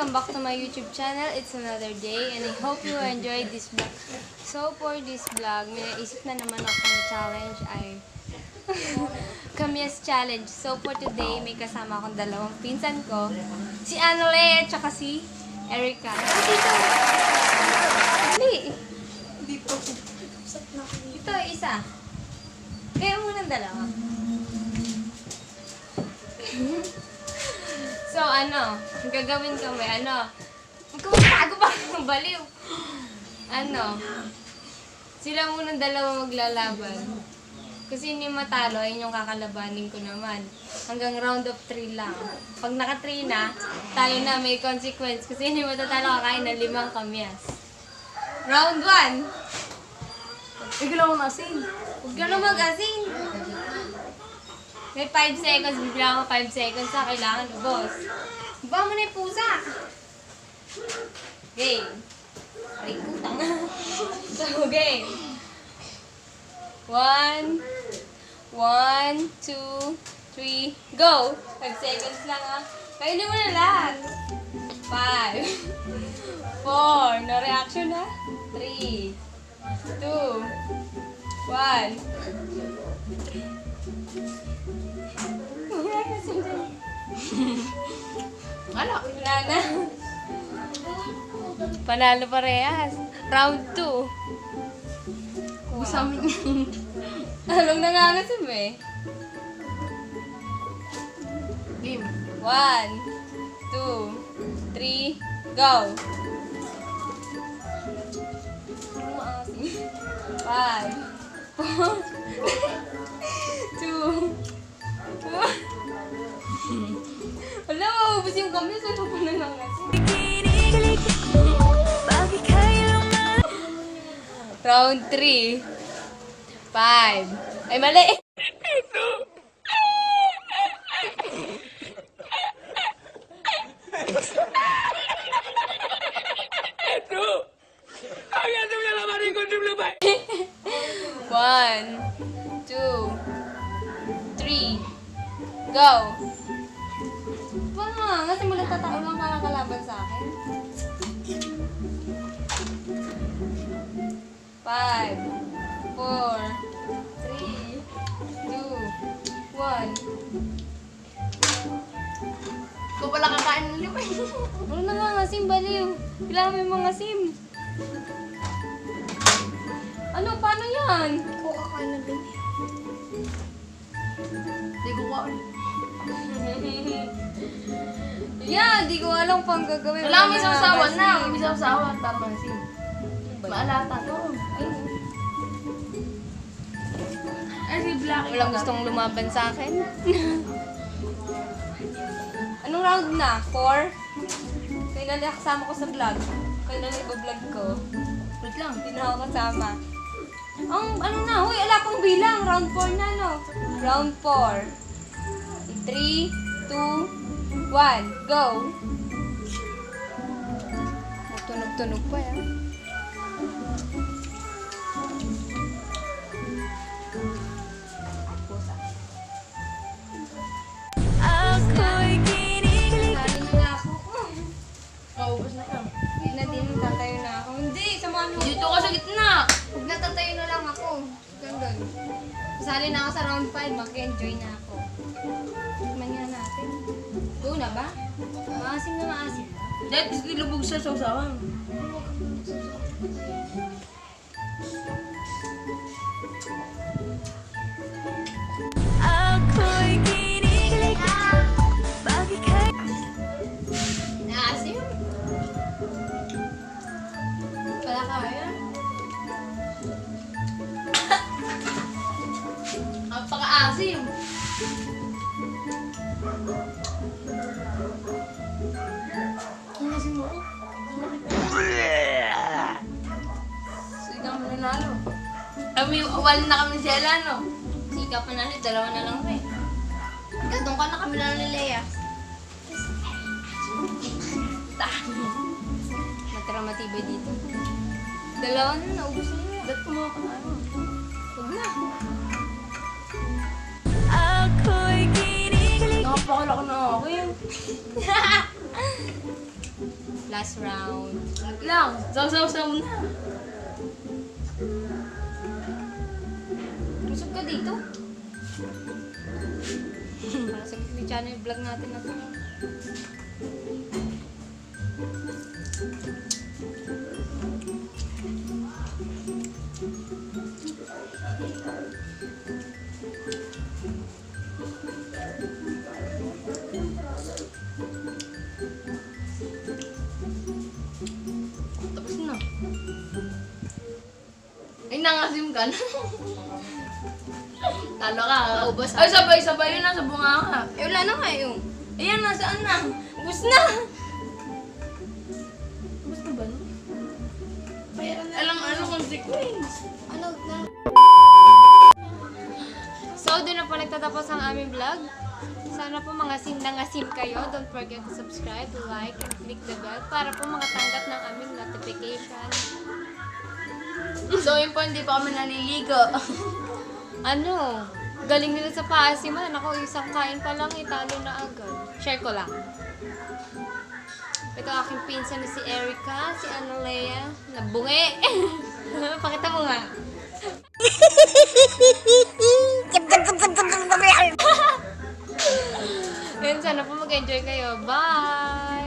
welcome back to my YouTube channel. It's another day and I hope you enjoyed this vlog. So for this vlog, may naisip na naman ako na challenge ay Kamyas challenge. So for today, may kasama akong dalawang pinsan ko. Si Anole at saka si Erica. Hindi. Dito. Ito, isa. Kaya mo ng dalawa. So, ang gagawin kami, magkamastago pa ng baliw. Sila munang dalawa maglalaban. Kasi hindi matalo, ayun yung kakalabanin ko naman. Hanggang round of 3 lang. Pag naka 3 na, tayo na may consequence. Kasi hindi matatalo kakain ng 5 kamyas. Round 1. Bigla mo asin. Huwag ka na mag-asin. May 5 seconds, bigla ako 5 seconds na kailangan ubos. Ba mo na yung pusa. Game. Ay, putang. So, game. 1, 2, 3, go! 5 seconds lang Kainin mo na lahat. 5, 4, no reaction 3, 2, 1. Wala. Wala na. Panalo parehas. Round 2. Gusamin niya. Anong nangangasim Game. 1, 2, 3, go! 5, 4, 2, 1. Wala, maubos yung kamay. Saan pa nangangasim? Round 3. 5. Ay, mali! One, 2, 3, go! Paano nga? Kasi mula tatao lang ka nakalaban sa akin. 5, 4, 3, 2, 1. Ikaw pala kakain ng 5. Ano na nga ngasim, baliw? Kailangan mo yung mga sim. Paano yan? Ako kakain ng 5. Hindi ko kain. Yeah, di ko alam pang gagawin. Wala may sausawan na. May sausawan para masin. Maalata to. Ay, si Black. Walang gustong lumaban sa akin. Anong round na? 4? Kailan na kasama ko sa vlog? Kailan na iba-vlog ko? Wait lang. Hindi na ako kasama. Huy, ala pang bilang. Round 4 na, no? Round 4. 3, 2, 1, go! Tunog-tunog pa, Maubos na lang. Hindi na din, tatayo na ako. Hindi, samahan mo. Dito ka sa gitna. Huwag natatayo na lang ako. Gandun. Kasali na ako sa round 5, mag-enjoy na ako. Tikman nga natin. Go na ba? Maasim na maasim. Dahil nilubog sa sausawan. Naasim? Wala kaya? Napaka-asim. Ang asim mo. Sigang mo nanalo. Kami, wala na kami si Ella, no? Sika pa na, 2 na lang pa Doon ka na kami lang ni Lea. Matira matibay dito. 2 na, naubos na yun. Ba't kumuha ka na ano? Huwag na. Nakapakala ko na ako yun. Last round. Wait lang. Saw-saw-saw na. Busog ka dito? Para sa Kikli Channel vlog natin na to. Tapos na. Ay, nangasim ka na. Talo ka. Ubos, Ay, sabay-sabay yun. Nasa bunga ka. Eh, wala na nga yung. Ayan, nasaan na? Ubus na! Ubus na ba? No? Alam consequence. Ano na? So, doon na po nagtatapos ang aming vlog. Sana po mga sim na ngasim kayo. Don't forget to subscribe, like, and click the bell para po makatanggap ng aming notification. So, yun po, hindi pa kami naliligo. Ano? Galing nila sa paasiman. Ako, isang kain pa lang, italo na agad. Share ko lang. Ito aking pinsan na si Erica, si Analea, nabungi. Pakita mo nga. Ayun, sana po mag-enjoy kayo. Bye!